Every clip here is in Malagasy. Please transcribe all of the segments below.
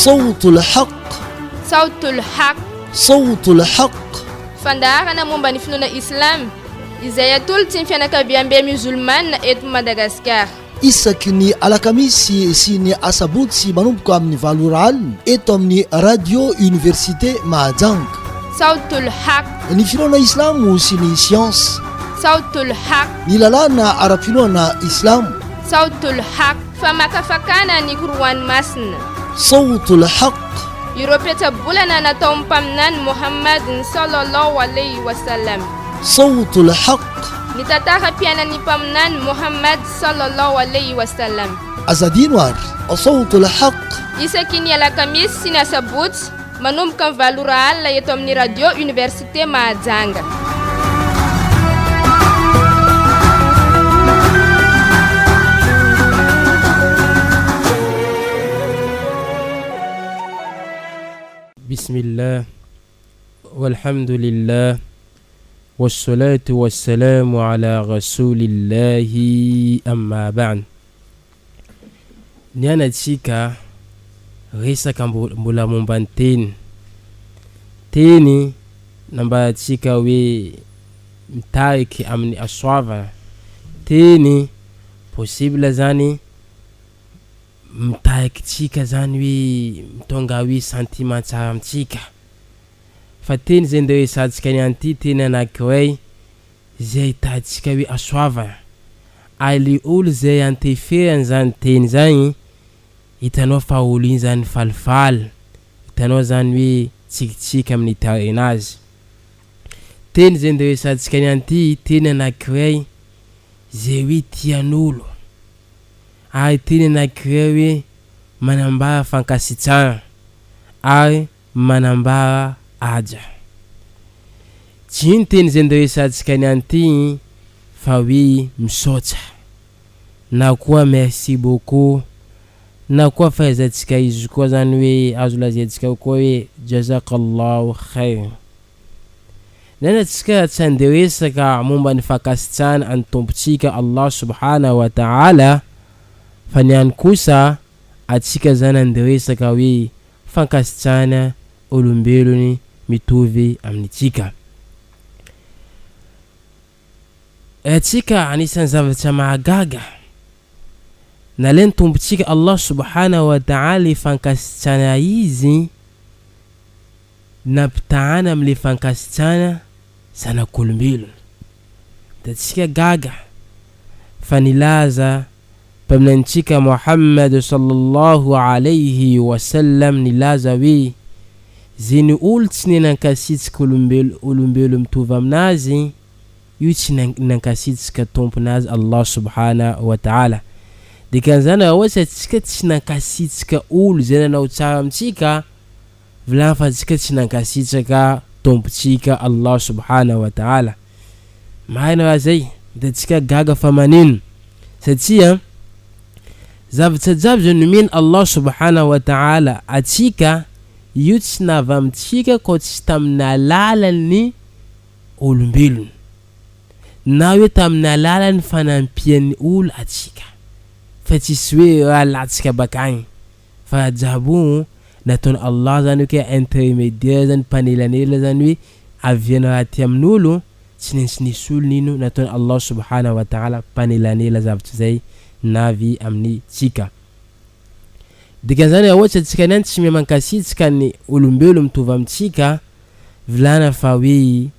Sautul Haq. Sautul Haq. Sautul Haq. Fandarana momba ny finoana Islam izay atolotsy ny fianakaviam-be musulmane eto Madagasikara. Isaky ny alakamisy sy ny asabotsy manomboka amin'ny 7 alina eto amin'ny radio université Mahajanga. Sautul Haq. Ny finoana Islamo sy ny science. Sautul Haq. Ny lalàna ara-pinoana Islamo. Sautul Haq. Famakafakana ny koroany masina. Sautul Haq. Ireo petsabolana natao mpaminany Muhammad sallallahu alayhi wa sallam. Sautul Haq. Ny tantara-piainan'ny mpaminany Muhammad sallallahu alayhi wa sallam. Azadino ary Sautul Haq. Isaky ny alakamisy sy ny asabotsy manomboka ny 7 alina eto amin'ny radio université Mahajanga. Bismillah walhamdulillah wassalatu wassalamu ala rasulillahi amma ba'd. Nianatsika resaka mbola momba ny teny namba tsika hoe mitariky amin'ny asoava teny possible zany mitariky tsika zany hoe mitonga hoe sentiment tsara amitsika fa teny zay nderesantsika ny anty teny anankiray zay tatsika hoe asoava ali olo zay anteferany zany teny zany hitanao fa olo iny zany falifaly hitanao zany hoe tsikitsika amin'ny tarenazy. Teny zay nderesantsika ny anty teny anankiray zay hoe tian'olo ary teny anankiray hoe manambara fankasitrana ary manambara aja. Tsy ino teny zay nderesantsika ny anty fa hoe misaotra na koa merci beaucoup na koa fahaizantsika izy koa zany hoe azo lazaintsika koa hoe jazakallahu khair. Nanatsika tsy anderesaka momba ny fankasitrana any tompontsika Allah subhanahu wa ta'ala fa niany kosa atsika zany anderesaka hoe fankasitrana olombelony mitovy amintsika. Atsika anisan'ny zavatra mahagaga nalainy tompontsika Allah subhanahu wa ta'ala fankasitrana izy nampitahana amile fankasitrana zanak'olombelona. Tatsika gaga fa nilaza paminantsika Muhammad sallallahu alayhi wa sallam nilaza hoe zany olo tsy nankasitsika olombelo mitovy aminazy io tsy nankasitsika tomponazy Allah subhanahu wa ta'ala. Dikan'izany ohatsy atsika tsy nankasitsika olo zay nanao tsara amitsika vilany fa atsika tsy nankasitsaka tompontsika Allah subhanahu wa ta'ala. Mahina raha zay datsika gaga fa manino satria zavatra jiaby zay nomeny Allah subhanahu wa ta'ala atsika io tsy navy amitsika ko tsy tamin'ny alalan'ny olombelona na hoe tamin'ny alalan'ny fanampian'ny olo atsika fa tsisy hoe raha latsika bakagny fa jabo nataony Allah zany hoe intermédiaire zany panelanela zany hoe aviana raha ty amin'olo tsy nisy olo nino nataony Allah subhanahu wa ta'ala panelanela zavatra zay navy amin'ny tsika. Dikan'izany ohatsy atsika niany tsy mankasitsika ny olombelo mitovy amitsika vilana fa hoe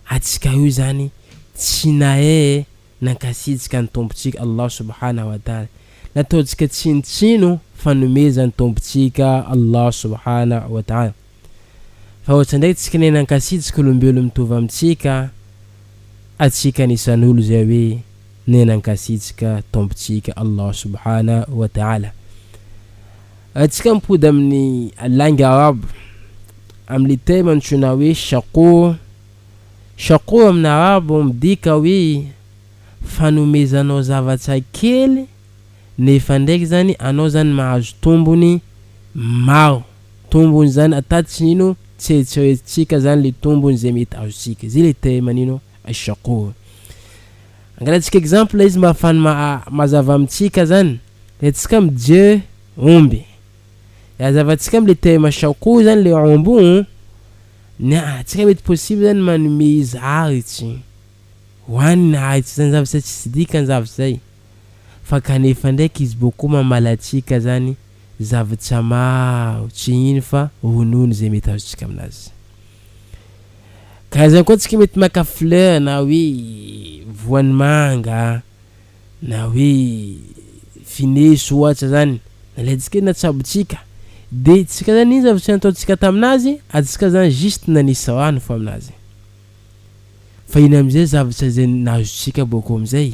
atsika io zany tsy nahe nankasitsika ny tompontsika Allah subhanahu wa ta'ala nataontsika tsinitsino fanomezany tompontsika Allah subhanahu wa ta'ala. Fa ohatsy ndraiky tsika ne nankasitsika olombelo mitovy amitsika atsika nisan'olo zay hoe ne nankasitsika tompontsika Allah subhanahu wa ta'ala. Atsika mipody amin'ny langue arabe amin'ny tema antsoina hoe shakur. Shakur amin'ny arabe midika hoe fanomezanao zavatra kely nefa ndraiky zany anao zany mahazo tombony maro. Tombony zany atatsy nino tseritseretsika zany le tombony zay mety azontsika. Zay le tema nino shakur. Angalatsika exemple izy mafany mazava amitsika zany. Atsika mijery omby. ya zavatsika amle tema shako zany le ombo na tsika mety possible zany manome izy aritsy hoanina aritsy zany zavatra tsy dikany zavatra zay fa kanefa ndraiky izy boko mamalatsika zany zavatra maro tsy ino fa ronono zay mety azontsika aminazy. Karazany koa tsika mety maka fleur na hoe voan'ny manga na hoe fineso ohatra zany nalaitsika na tsabotsika de tsika zany iny zavatra nataotsika taminazy atsika zany juste nanisa rano fa aminazy fa iny amizay zavatra zay nahazotsika boko amizay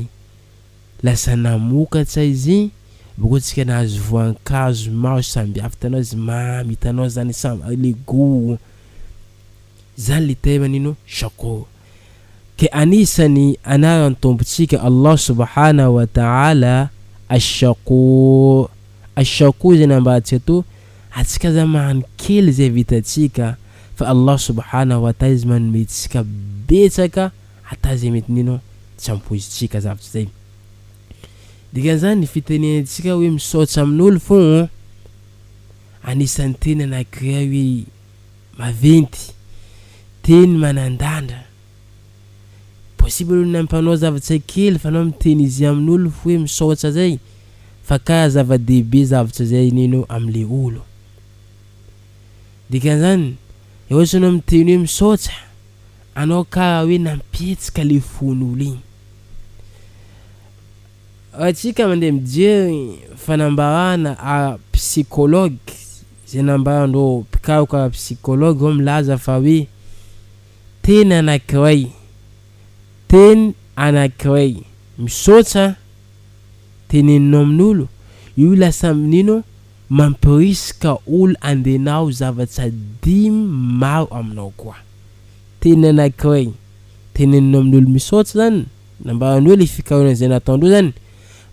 lasa namokatra izy boko tsika nahazo voankazo maro sambihafa tanao izy mamy hitanao zany samby lego zany le tema nino shako ke anisany anaran'ny tombotsika Allah subhanahu wa ta'ala ashako zay nambatsika to atsika zany magnano kely zay vitatsika fa Allah subhanahu wa ta'ala izy manome tsika betsaka ata zay mety nino tsy ampoizitsika zavatra zay. Dikan zany fitenenantsika hoe misaotra amin'olo fo anisan'ny teny anankiray hoe maventy teny manandandra possible olo nampanao zavatra kely fa anao miteny izy amin'olo fo hoe misaotra zay fa ka zava-dehibe zavatra zay nino amle olo. Dikan zany ohatra anao miteny hoe misaotra anao ka hoe nampetsika le fon'olo igny. Atsika mandeha mijery fanambarana a psychologue zay nambarandreo pikaroka psychologue milaza fa hoe teny anankiray misaotra teneninao amin'olo io lasa nino mampirisika olo andenao zavatra dimy maro aminao koa. Teny anankiray teneninao amin'olo misaotra zany nambarandreo le fikarona zay nataondreo zany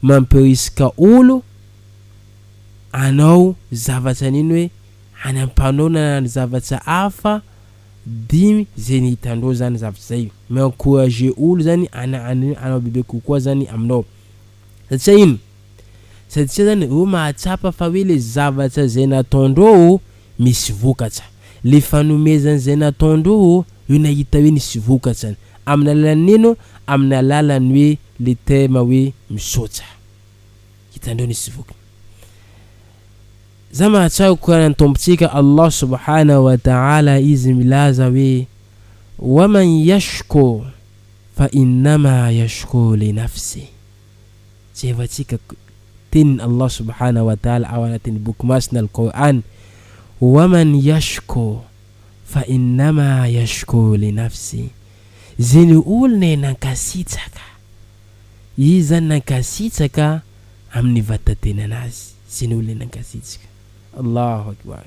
mampirisika olo anao zavatra nino hoe anampanao na zavatra afa dimy zay nitandreo zany zavatra zay encourager olo zany anao bebe kokoa zany aminao satria ino satria zany ro mahatsapa fa hoe le zavatra zay nataondreo misy vokatra le fanomezana zay nataondreo io nahita hoe nisy vokatra amin'ny alalan'ny nino amin'ny alalan'ny hoe le tema hoe misaotra hitandreo nisy vokatra. Za mahatsara Qur'an tombotsika Allah subhanahu wa ta'ala izy milaza hoe waman yashkur fa innama yashkur li nafsi. Jevatsika tin Allah subhanahu wa ta'ala awanatin bukmasna al-Qur'an waman yashkur fa innama yashkur li nafsi. Zini ul ne nankasitsaka iza nankasitsaka amin'ny vatatenanazy zini ul ne nankasitsaka. Allahu akbar.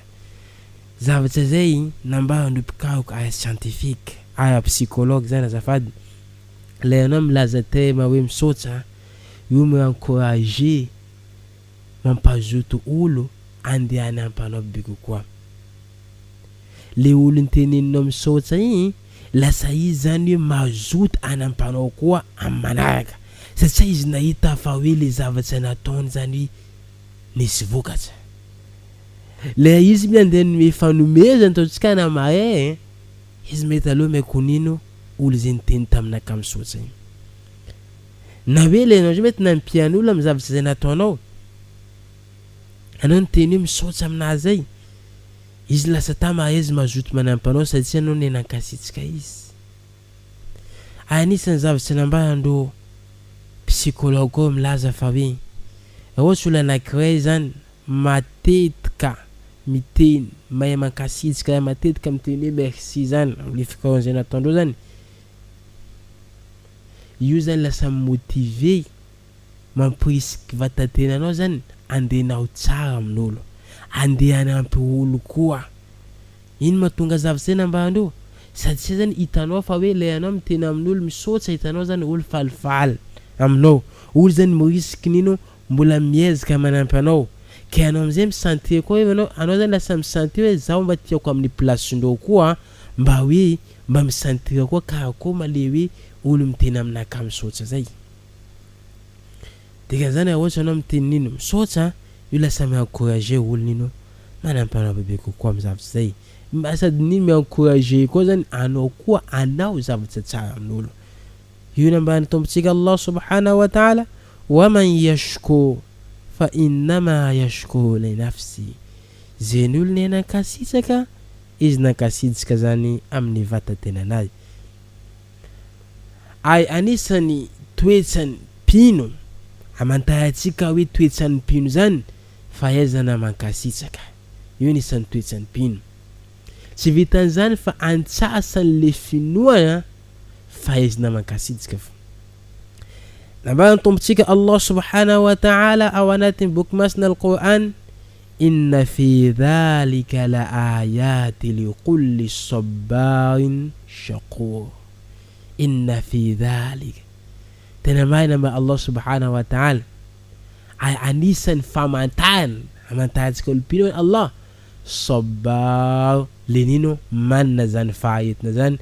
Zavatra zay nambarandreo pikaroka aya scientifique aya psychologue zany azafady le anao milaza tema hoe misaotra io mi-encourager mampazoto olo andeha anampanao bebe kokoa. Le olo niteneninao misaotra igny lasa izy zany hoe mazoto anampanao koa amin'ny manaraka satria izy nahita fa hoe le zavatra nataony zany nisy vokatra. Le izy miandeha me fanomeza nataontsika na mahay izy mety aloha mekonino olo zay niteny taminaka misaotra igny na hoe le anao mety nampiany olo amin'ny zavatra zay nataonao anao niteny hoe misaotra aminazy zay izy lasa tamahay izy mazoto manampanao satria anao ne nankasitsika izy. Anisan'ny zavatra nambarandreo psychologue milaza fa hoe ohatsy olo anankiray zany matetika miteny mahay mankasitsika matetika miteny hoe merci zany am'le fikarona zay nataondreo zany io zany lasa motive mampirisika vatatenanao zany andenao tsara amin'olo andeha anampy olo koa. Ino mahatonga zavatra zay nambarandreo satria zany hitanao fa hoe le anao miteny amin'olo misaotra hitanao zany olo falifaly aminao olo zany mirisiky nino mbola miezaka manampy anao ke anao amizay misentir koa hoe anao zany lasa misentir hoe zaho mba tiako amin'ny placendreo koa mba hoe mba misentir koa karakôry male hoe olo miteny aminaka misaotra zay. Dika zany ohatra anao miteny nino misaotra io lasa mi-encourager olo nino manam-panao bebe kokoa amin'ny zavatra zay. Sady ny mi-encourager koa zany anao koa anao zavatra tsara amin'olo. Io nambany tompontsika Allah subhanahu wa ta'ala, wa man yashkur fa innama yashkuru li nafsi. Zany olo ny nankasitraka izy nankasitraka zany amin'ny vatan-tenanazy. Ay anisany toetsan'ny mpino amantarantsika hoe toetsan'ny mpino zany fahaizana mankasitraka. Io anisan'ny toetsan'ny mpino. Tsy vitan'izany fa antsasany le finoana fahaizana mankasitraka fo. Nambany tompontsika Allah subhanahu wa ta'ala ao anatin'ny boky masina al-Qur'an, inna fi dhalika la ayati li kulli sabarin shakur. Inna fi dhalika, tena marina ma Allah subhanahu wa ta'ala ay anisan'ny amantarantsika olo-mpino Allah sabar lenino manna zany faharetina zany,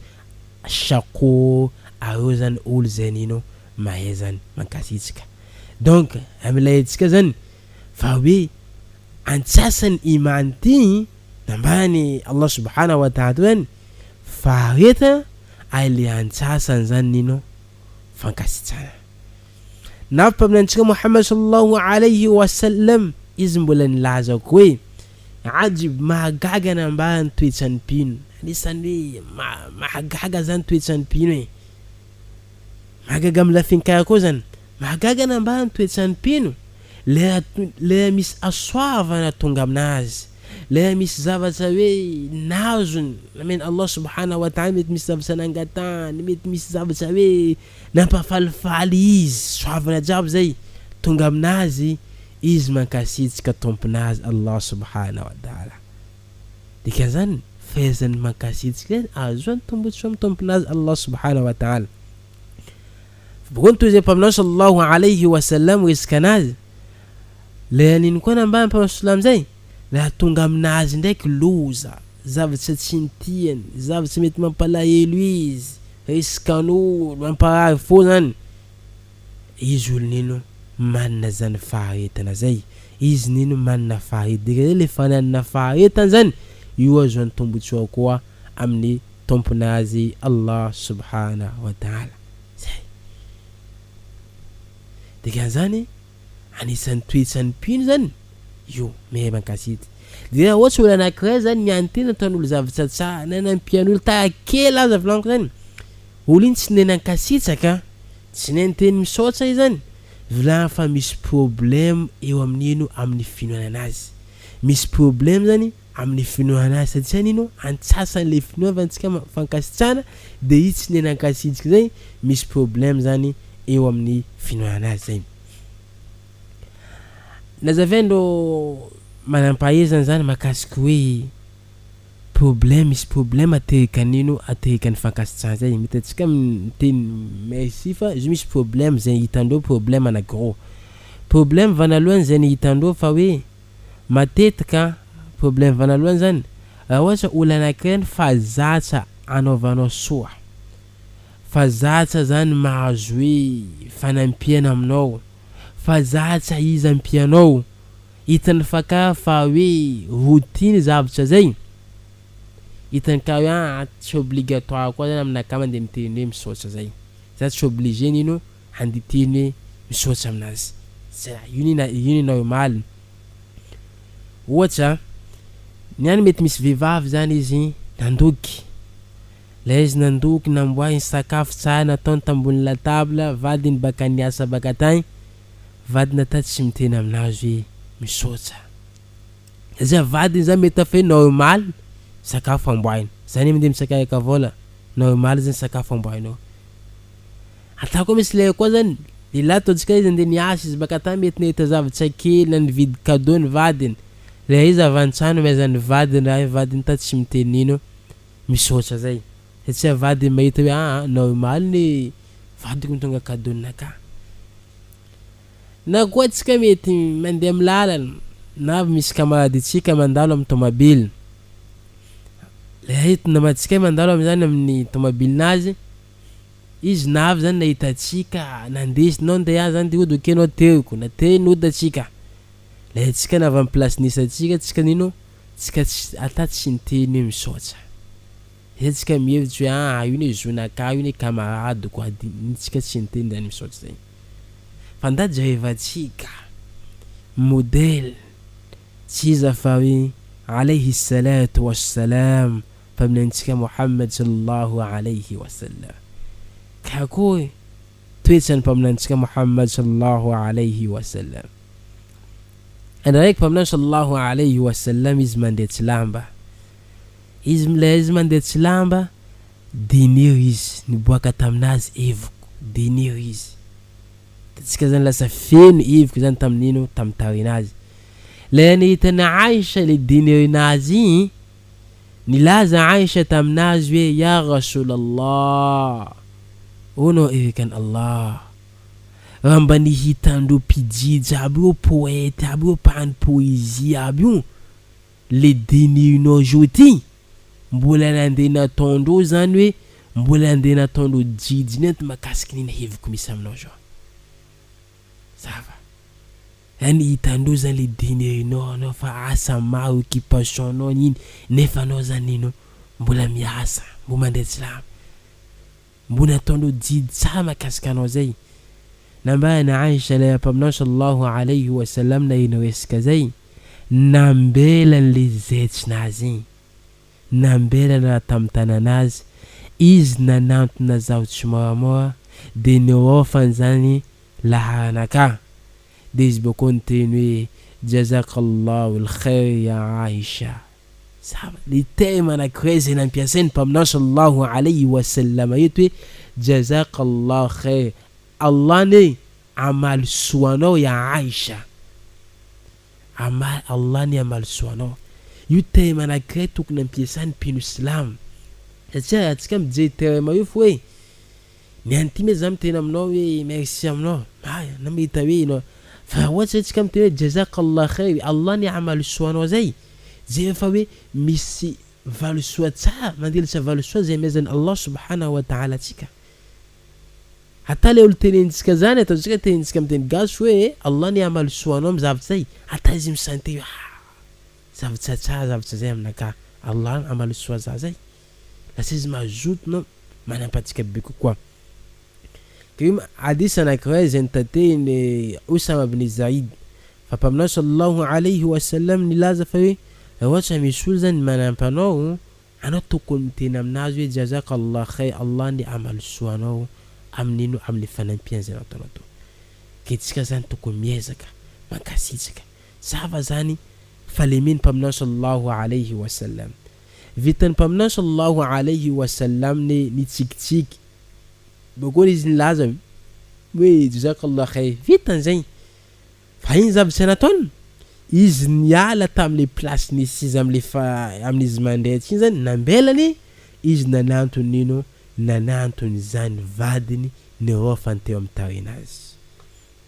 shakur areo zany olo zay nino mahay zany mankasitraka. Donc amilayntsika zany fa hoe antsasany iman ty nambany Allah subhanahu wa ta'ala zany fahareta ay le antsasany zany nino fankasitrana. Nampaminantsika Muhammad sallallahu alayhi wa sallam izy mbola nilaza ko hoe ajib mahagaga nambany toetsan'ny mpino. Anisany hoe mahagaga zany toetsan'ny mpino e. Mahagaga amin'ny lafinkara koa zany. Mahagaga nambany toetsan'ny mpino. Le misy asoavana tonga aminazy. Le misy zavatra hoe nazony. Amen Allah subhanahu wa ta'ala mety misy zavatra nangatany, mety misy zavatra hoe nampafalifaly izy. Soavana jiaby zay tonga aminazy izy mankasitraka tomponazy Allah subhanahu wa ta'ala. Dika zany fahaizany mankasitraka azo tombontsoa amin'ny tomponazy Allah subhanahu wa ta'ala. Bokony toy zay mpaminao sallallahu alayhi wa sallam resaka anazy. Le aniny koa nambany mpaminao zay la tonga aminazy ndraiky loza, zavatra tsy ntiany, zavatra mety mampalahelo izy, riskan'olo mamparary fo zany. Izy olo nino manna zany faharetana zay. Izy nino manna faharetana. Dika zay le fananana faharetana zany io azo antombotsoa koa amin'ny tomponazy Allah subhanahu wa ta'ala. Dika zany anisan'ny toetsan'ny mpino zany io mehe mankasity. Dia ohatsy olo anankiray zany miantena ataon'olo zavatra tsara, nanampian'olo tahakely aza volaniko zany. Olo iny tsy nenankasitraka, tsy nenteny misaotra izy zany. Volana fa misy problème eo amin'ino amin'ny finoana azy. Misy problème zany amin'ny finoana azy satria nino antsasany le finoana antsika fankasitrana de izy tsy nenankasitraka zay misy problème zany eo amin'ny finoana azy zay. Nazavendo manampahaizana zany makasiky hoe problème, misy problème aterikan'ino aterikan'ny fankasitrana zay. Mety atsika miteny merci fa izy misy problème zay hitandreo problème anagro. Problème vanalohany zay hitandreo fa hoe matetika problème vanalohany zany ohatra olo anankiray fa zatra anaovanao soa, fa zatra zany mahazo hoe fanampiana aminao, fa zatra izy ampianao, hitany faka fa hoe routine zavatra zay, hitany ka hoe tsy obligatoire koa zany aminakama de miteny hoe misaotra zay. Za tsy obligé nino handiteny hoe misaotra aminazy. Io ni normal. Ohatra niany mety misy vehivavy zany izy nandoky. La izy nandoky namboahiny sakafo tsara nataony tambony latabla, vadiny baka niasa baka tany, vadiny ata tsy miteny aminazy hoe misaotra. Zay vadiny zany mety afa normal sakafo amboahiny. Zany mende misakayaka vola normal zany sakafo amboahinao. Ata koa misy le koa zany ila totsika izy ande niasa izy baka tany mety nahita zavatra kely na nividy cadeau ny vadiny. Le izy avantsano mezany vadiny raha vadiny ta tsy miteny nino misaotra zay. Satria vadiny mahita hoe normal ny vadiko tonga cadeau naka. Na koa tsika mety mandeha amin'ny lalana na misy kamaraditsika mandalo amin'ny tomobile. Le hita namatsika mandalo am'zany amin'ny tomobilinazy, izy navy zany nahita tsika nandesinao ndeha zany de odokenao teriko na teny odatsika. Le tsika navy amin'ny place nisatsika tsika nino tsika ata tsy niteny hoe misaotra izy tsika mihevitra hoe io ne zonaka io ne camarade quoi tsika tsy niteny zany misaotra zay fa ndajerevantsika modèle tsy iza fa hoe alayhi salatu wassalam faminantsika Muhammad sallallahu alayhi wasallam kako toetrany mpaminantsika Muhammad sallallahu alayhi wasallam andraiky mpaminany sallallahu alayhi wasallam izy mandeha tsy lamba izy mandeha tsy lamba denir izy niboaka taminazy evoko denir izy tsika zany lasa feno evoko zany taminino tamin'ny tarinazy le nihitana Aisha le denirinazy nilaza Aisha taminazy hoe ya Rasulallah ono ekan Allah ramba nihitandro pijiji aby io poète aby io mpahany poésie aby io le denirinao joty mbola nandeha nataondreo zany hoe mbola nandeha nataondreo jijiny ento makasiky nina heviko misy aminao zao zava yani hitandreo zany le denirinao anao fa asa maro occupation nao niny nefa anao zany ino mbola miasa mbo mandeha tsy lama mbo nataondreo jidy tsara makasika anao zay nambana Aisha la paminao sallallahu alayhi wasallam na ino resaka zay nambelan le zetsinazy nambelana tamtananazy izy nanantona zavatra moramora de niofany zany laharanaka de izy boko niteny hoe jazakallahu alkhair ya Aisha saba le tema anak'iray zay nampiasainy mpaminao sallallahu alayhi wasallam eto hoe jazakallahu khair Allah ne amal soanao ya Aisha Allah ne amal soanao io tema anak'iray tokony ampiasany mpino islam satria atsika mijery tema io fo hoe niantime zany tena aminao hoe merci aminao namita hoe no fa ohatsy atsika miteny hoe jazakallahu khair Allah ne amal soanao zay zay fa hoe misy valosoa tsara mandelatra valosoa zay mezany Allah subhanahu wa ta'ala tsika ata le olo tenentsika zany ataontsika tenentsika miteny gasy hoe Allah ne amal soanao mizavatra zay ata izy misante hoe zavatra tsara zavatra zay aminaka Allah amal soa za zay lasa izy mazoto no manampatsika be kokoa kima hadith anak'iray zay nitateny Usama ibn Zaid fa mpaminao sallallahu alayhi wasallam nilaza fa hoe ohatra misy olo zany manampanao anao tokony miteny aminazy hoe jazakallahu khair Allah ne amal soanao amin'ino amin'ny fanampiana zay nataonao to ketsika zany tokony miezaka mankasitraka zava zany falemeny mpaminao sallallahu alayhi wasallam vitany mpaminao sallallahu alayhi wasallam ne nitsikitsiky boko izy nilaza hoe jazakallahu khair vitany zay fa iny zavatra nataony izy niala tam'le place nisy izy amin'izy mandeha iny zany nambelany izy nanantony nino nanantony zany vadiny nirofany teo amin'ny tarinazy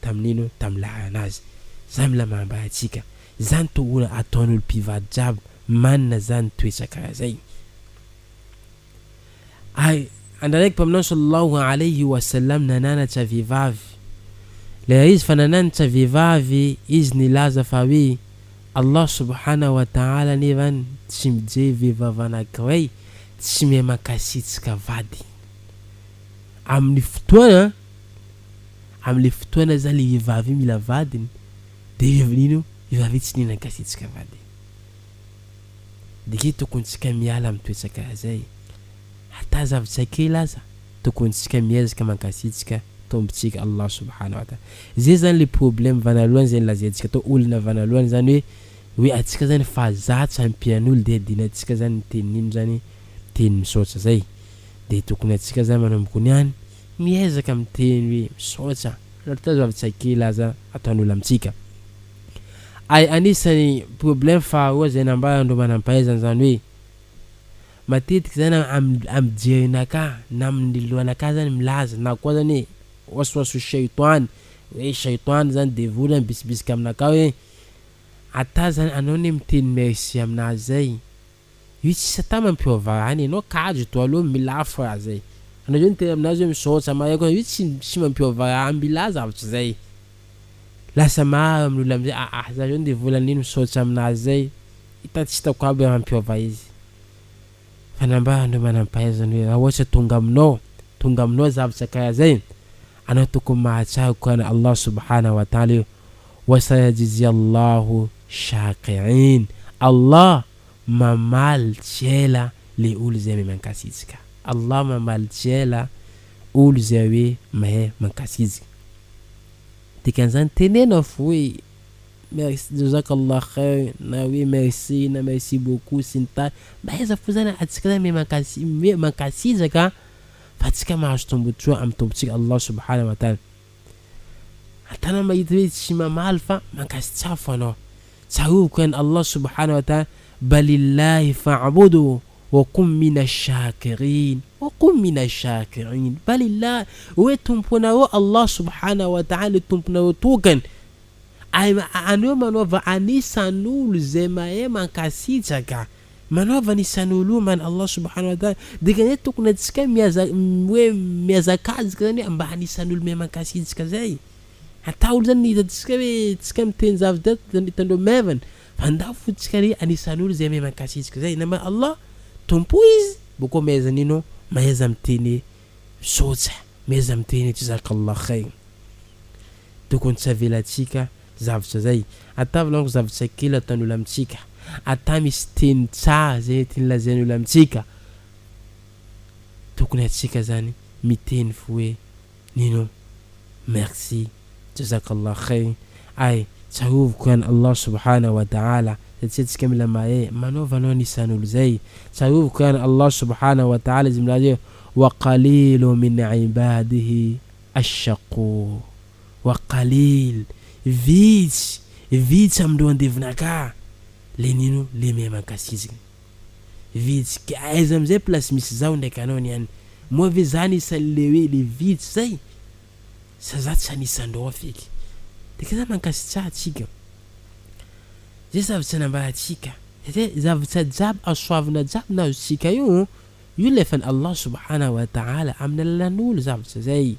tamin'ino tamin'ny laharanazy zany mila mambahatsika zany tokony ataon'olo mpivady jiaby manina zany toetra karaha zay ay andraiky mpaminao sallallahu alayhi wasallam nananatra vehivavy le izy fa nananatra vehivavy izy nilaza fa hoe Allah subhanahu wa ta'ala nevany tsy mijery vehivavy anankiray tsy miha makasitsika vady amin'ny fotoana zany le vehivavy mila vadiny de nino vehivavy tsy nina kasitsika vady dike tokony tsika miala amin'ny toetra karaha zay ata zavatra kely aza tokony tsika miezaka mankasitsika tombontsika Allah subhanahu wa ta'ala zay zany le problème vanalohany zay lazaintsika to olona vanalohany zany hoe atsika zany fa zatra ampian'olo de dinatsika zany tenin'ino zany teny misaotra zay de tokony atsika zany manomboka niany miezaka miteny hoe misaotra ata zavatra kely aza ataon'olo amitsika ay anisany problème faharoa zay nambarandro manampahaizana zany hoe matetiky zany amijerinaka na amin'ny lohanaka zany milaza na koa zany waswasu shaytan hoe shaytan zany devolany bisibisika aminaka hoe ata zany anao ne miteny merci aminazy zay io tsy ata mampiovany anao kajo to aloha milafo raha zay anao zany teny aminazy hoe misaotra mareko io tsy mampiova ambila zavatra zay lasa maro amin'olo amizay za zany devolany ino misaotra aminazy zay itatsitako aby ampiova izy fanamba no manampahaizany hoe ohatra tonga aminao zavatra kaya zay anao tokony mahatsara koa Allah subhanahu wa ta'ala wasayajzi Allahu shakirin Allah mamaly tsela le olo zay mankasitsika Allah mamaly tsela olo zay hoe mahay mankasitsika dikan'izany tenena fo hoe merci jazakallah khair na oui merci beaucoup sinta baiza fo zany atsika zany mankasitsaka fa tsika mahazo tombotsoa amin'ny tombotsika Allah subhanahu wa ta'ala atana mahita hoe tsy mamaly fa mankasitsaka fo anao tsaroviko any Allah subhanahu wa ta'ala balillahi fa'budu wa kum minashakirin balillah hoe tomponao Allah subhanahu wa ta'ala tomponao tokany anao manaova anisan'olo zay mahay mankasitsaka manaova anisan'olo man Allah subhanahu wa ta'ala dikany tokony atsika hoe miazakazika zany mba anisan'olo mahay mankasitsaka zay ataolo zany hitatsika hoe tsika miteny zavatra zany hitandreo mevana fa ndao fotsika ry anisan'olo zay mahay mankasitsaka zay nama Allah tompo izy boko mezanino maheza miteny sotra maheza miteny jazakallah khair tokony tsavelatsika zavatra zay atavolongo zavatra kely ataon'olo amitsika ata misy teny tsara zay teny lazain'olo amitsika tokony atsika zany miteny fo hoe nino merci jazakallah khair ay tsaroviko an Allah subhanahu wa ta'ala tsika mila mahay manaovanao anisan'olo zay tsaroviko an Allah subhanahu wa ta'ala zimlaje wa qalilu min ibadihi ash-shakur wa qalil vitsy amindreo andevinaka le nino le mahay mankasitsika vitsy aiza amizay place misy zao ndraiky anao niany moa ve zany isan'le hoe le vitsy zay sa za tsy anisandreo feky dika za mankasitsaka atsika zay zavatra namba atsika zavatra jiaby asoavina jiaby nazo tsika io lefany Allah subhanahu wa ta'ala amin'ny alalan'olo zavatra zay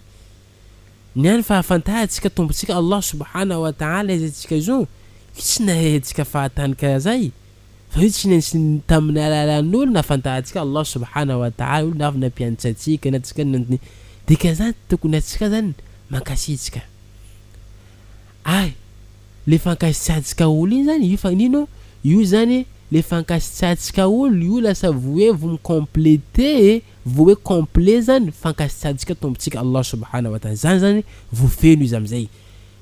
niany fahafantarantsika tombotsika Allah subhanahu wa ta'ala izy atsika zao tsy nahaitsika fahatany kaya zay fa io tsy nisy tamin'ny alalan'olo nahafantarantsika Allah subhanahu wa ta'ala olo navy nampianatsatsika na tsika dika zany tokony atsika zany mankasitsika ay le fankasitsatsika olo iny zany io fa nino io zany le fankasitsatsika olo io lasa voe vo complete voe complet zany fankasitsatsika tombotsika Allah subhanahu wa ta'ala zany vo feno izy amizay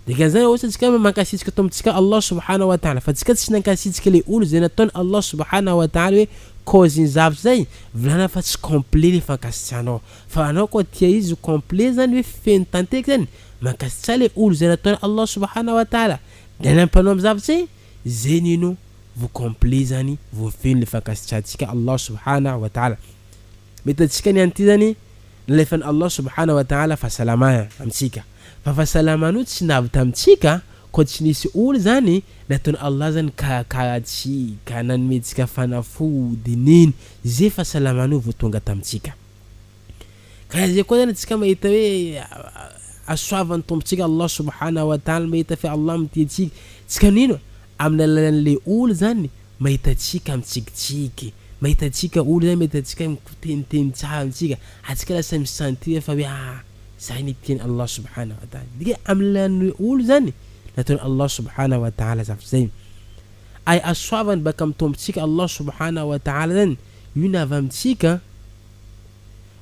dika zany ohatra tsika mankasitsika tombotsika Allah subhanahu wa ta'ala fa tsika tsy nankasitsika le olo zay nataony Allah subhanahu wa ta'ala hoe cause zavatra zay volana fa tsy complet le fankasitsanao fa anao koa tia izy complet zany hoe feno tanteky zany mankasitsa le olo zay nataony Allah subhanahu wa ta'ala nanampanao amin'ny zavatra zay nino vo complet zany vo feno le fankasitsatsika Allah subhanahu wa ta'ala mety atsika ni anty zany nalefany Allah subhanahu wa ta'ala fahasalamana amitsika fa fahasalamano tsy navy tamitsika koa tsy nisy olo zany nataony Allah zany karatsika nanometsika fanafody niny zay fahasalamano vo tonga tamitsika kaya zay koa zany atsika mahita hoe asoavan'ny tombotsika Allah subhanahu wa ta'ala mahita fe Allah mitetsika tsika nino amin'ny alalan'le olo zany mahita tsika mitsikitsiky mahita tsika olo zany mahita tsika miteniteny tsara amitsika atsika lasa misentir fa hoe zay ny teny Allah subhanahu wa ta'ala dika amin'ny alalan'le olo zany nataony Allah subhanahu wa ta'ala zavatra zay ay asoavany baka mitombotsika Allah subhanahu wa ta'ala zany io navy amitsika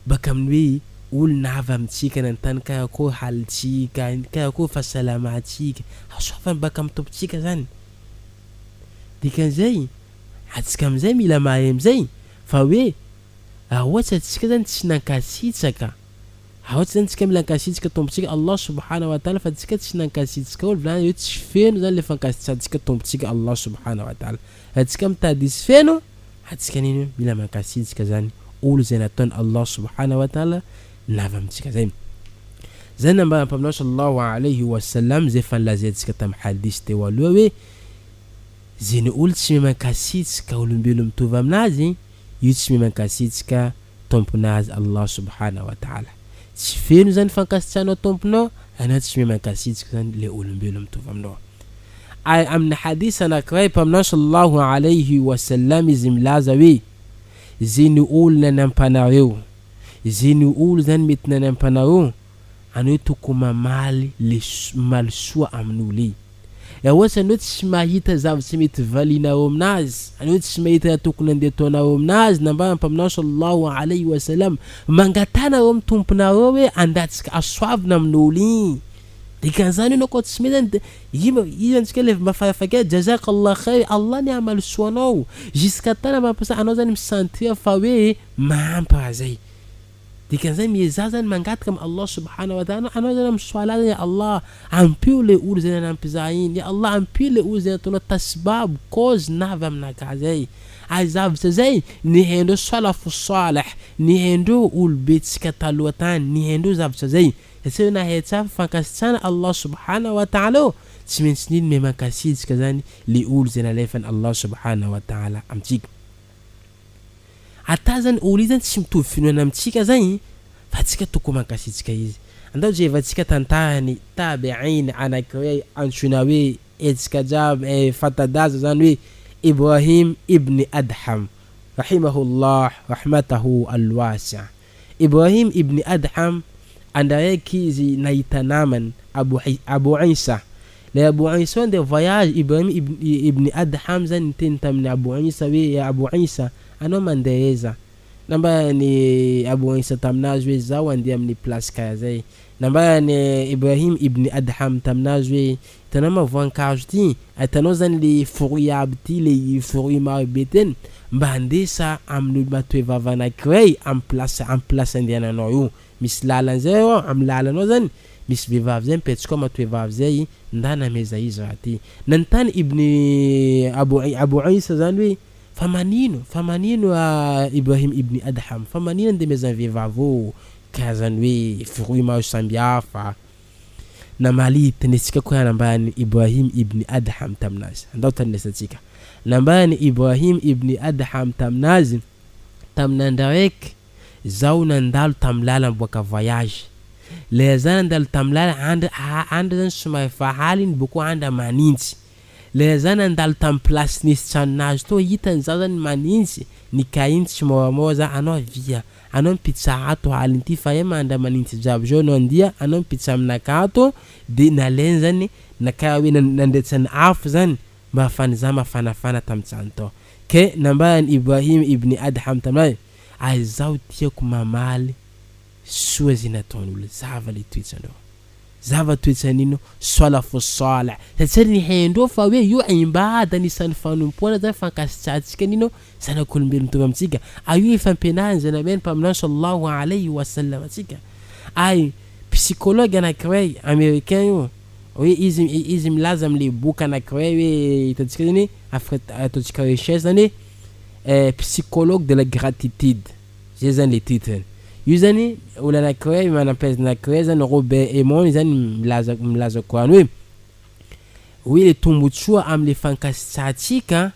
baka amin'ny hoe olo navy amitsika nantany karakôry halitsika karakôry fahasalamatsika asoavany baka mitombotsika zany dikan'izay atsika amizay mila mahay amizay fa hoe ohatra atsika zany tsy nankasitsaka ohatra zany tsika mila nankasitsaka tombotsika Allah subhanahu wa ta'ala fa tsika tsy nankasitsaka olo volana hoe tsy feno zany le fankasitsatsika tombotsika Allah subhanahu wa ta'ala atsika mitady izy feno atsika nino mila mankasitsika zany olo zay nataony Allah subhanahu wa ta'ala navy amitsika zay zay namba ampaminao sallallahu alayhi wa sallam zay fanlazaitsika tam hadith teo aloha hoe zay ny olo tsy mankasitsika olombelo mitovy aminazy io tsy mankasitsika tomponazy Allah subhanahu wa ta'ala tsy feno zany fankasitsanao tomponao anao tsy mankasitsika zany le olombelo mitovy aminao ay amna hadisa anankiray mpaminao sallallahu alayhi wa sallam izy milaza hoe zeny olo nanampanareo zeny olo zany mety nanampanareo anao tokony mamaly le malisoa amin'olo ohatsy anao tsy mahita zavatra mety valinao aminazy anao tsy mahita tokony andeha ataonao aminazy namba mpaminao sallallahu alayhi wa sallam mangatanareo amin'ny tomponareo hoe andatsika asoavina amin'olo igny dikan'izany anao koa tsy mety io antsika le mafarafaky jazakallah khair Allah ni amalisoanao jusqu'à tana mampasa anao zany misentir fa hoe mampara zay dikan'izany mieza zany mangataka amin'ny Allah subhanahu wa ta'ala anao zany misoala ya Allah ampio le olo zay nanampy za iny ya Allah ampio le olo zay ataonao tasbab cause navy aminaka zay ay zavatra zay ny haindreo salafu salih ny haindreo olo betsika taloha tany ny haindreo zavatra zay satria nahetsa fankasitrana Allah subhanahu wa ta'ala tsy maintsy niny me mankasitrika zany le olo zay nalefany Allah subhanahu wa ta'ala amitsika ata zany olo zany tsy mitovy finoana amitsika zany fa tsika tokony mankasitrika izy andao jevantsika tantarany tabi'in anankiray antsoina hoe etsika jiaby fatadaza zany hoe Ibrahim ibn Adham rahimahullah rahmatahu alwasi'a. Ibrahim ibn Adham andaraiky izy nahita namany Abu Isa. Le Abu Isa de voyage Ibrahim ibn Adham zany teny tamin'ny Abu Isa hoe ya Abu Isa anao mandeheza namba ni Abu Isa taminazy hoe zao andeha amin'ny place kaya zay namba ni Ibrahim ibn Adham taminazy hoe tanama voankazo ty atanao zany le fruit aby ty le fruit maro be teny mba andesa amin'ny matoevava anankiray amin'ny place andehananao io misy lalana zay amin'ny lalanao zany misy vehivavy zay mipetsika matoevavy zay ndana meza izy raty nantany ibn Abu Isa zany hoe famanino Ibrahim ibn Adham famanino de meza vehivavy kazany hoe fruit maro sambihafa na malita nesika ko nambany Ibrahim ibn Adham taminazy andao tanesatsika nambany Ibrahim ibn Adham taminazy taminandraiky zao nandalo tamlala mboka voyage le zany nandalo tamlala andra zany somary fahaliny boko andra manintsy le zany nandalo tam place nisy tranonazy to hitany zao zany manintsy ny kaintsy moa anao via anao pizza ato haliny ty fa mandra manintsy jiaby zao no andia anao pizza aminakato de nalen zany nakaya hoe nandetsany afo zany mba afany mafanafana tamitsany to ke nambany Ibrahim ibn Adham tamay ay zao tiako mamaly soa zinataon'olo zava le toetsanao zava toetsanino salafu salih satria ny haindreo fa hoe io imbada nisan'ny fanompoana zany fankasitratsika nino zanak'olombelona tonga amitsika ayo ifampianahany zany ameny mpaminao sallallahu alayhi wa sallam atsika ay psychologue anankiray américain io hoe izy milaza am'le boka anankiray hoe hitantsika zany ataontsika recherche zany psychologue de la gratitude zay zany le titre io zany olo anankiray manam-pahaizana anankiray zany Robert Emon zany milaza koany hoe le tombotsoa am'le fankasitratsika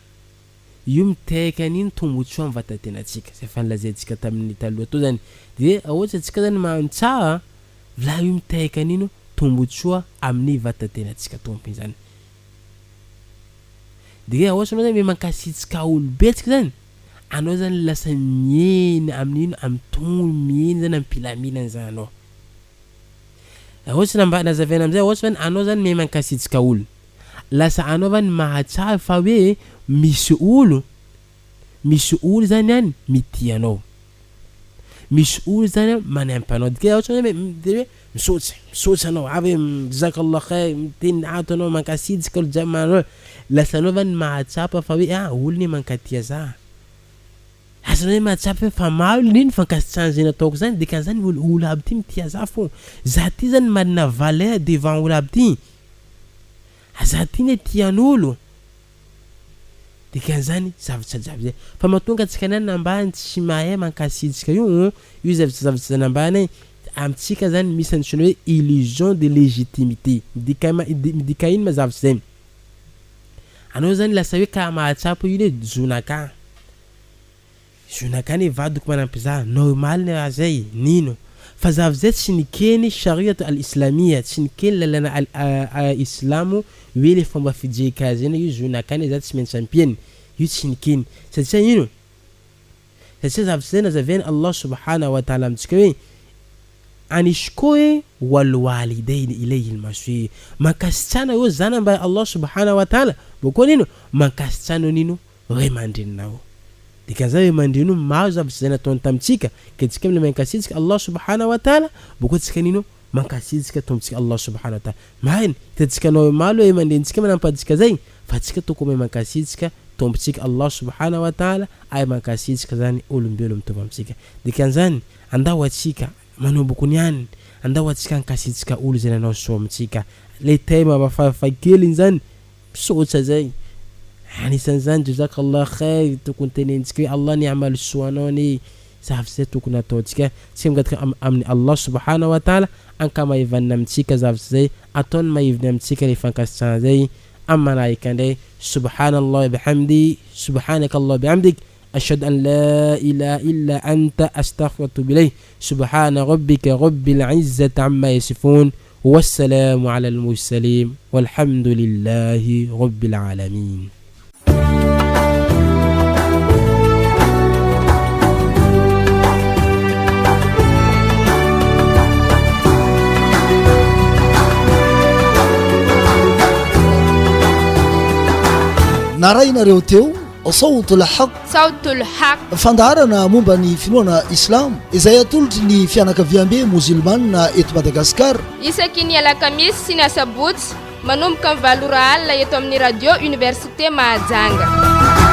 io miteka an'iny tombotsoa amin'ny vatantenatsika zay fanlazaintsika tamin'ny taloha to zany de ohatsy atsika zany mantsara la io miteka an'ino tombotsoa amin'ny vatantenatsika tompony zany de ohatsy anao zany mankasitrika olo betsika zany anao zany lasa mieny amin'ino am'tony mieny zany ampilaminany zany anao ohatsy nazavana am'zay ohatsy zany anao zany mankasitrika olo lasa anao zany mahatsara fa hoe misy olo zany any mitianao misy olo zany manampanao de ohatsy zany misotsy anao avy jazakallah khair miteny ato anao mankasitrika olo jamano lasa anao zany mahatsapa fa hoe olo ni mankatia za azanao mahatsapa fa maro niny fankasitrana zay nataoko zany de kan'zany olo aby ty mitia za fo za ty zany manana valeur devant olo aby ty za ty ne tian'olo de kan'zany zavatra jiaby zay fa mahatonga atsika nany nambany tsy mahay mankasitrika io zavatra nambany amitsika zany misy antsoina hoe illusion de légitimité midika ino mazavatra zay anao zany lasa hoe ka mahatsapa io le zonaka ne vadiko manampy za normal ne raha zay nino fa zavy zay tsy nikeny shariatu al-islamia tsy nikeny lalana islamo hoe le fomba fijeka azy ina io zonakany za tsy maintsy ampiany io tsy nikeny satria ino satria zavy zay nazaviany Allah subhanahu wa ta'ala amitsika hoe anishkoe walwalidain ilayhi almasir makasitrana io zana mba Allah subhanahu wa ta'ala boko nino makasitrana nino ray mandrinao dikan'izay mandrino maro zavy zay nataony tamitsika ketsika amle mankasitsika Allah subhanahu wa ta'ala boko tsika nino mankasitsika tombotsika Allah subhanahu wa ta'ala mariny hitatsika nao malo e mandrentsika manampaditsika zay fa tsika tokony mankasitsika tombotsika Allah subhanahu wa ta'ala ay mankasitsika zany olombelo mitovy amitsika dikan'izany andao atsika manomboky niany andao atsika ankasitsika olo zay nanao so amitsika le tema mafafakely zany misaotra zay anisan'izany jazakallah khair tokony tenentsika hoe Allah ni'amal soanao ni zavy zay tokony ataotsika tsika migatika amin'ny Allah subhanahu wa ta'ala ankamaivana amitsika zavy zay ataony maivina amitsika le fankasitrana zay ammanayika ndray subhanallah bihamdi subhanakallah bihamdik أشهد أن لا إله إلا أنت أستغفرك وأتوب إليك سبحان ربك رب العزة عما يصفون والسلام على المرسلين والحمد لله رب العالمين. narainareo teo sautul haq fandarana momba ny finoana islam izay atolotry ny fianakaviam-be musulmana eto Madagasikara isaky ny alakamisy sy ny asabotsy manomboka ny 7 alina eto amin'ny radio université Mahajanga.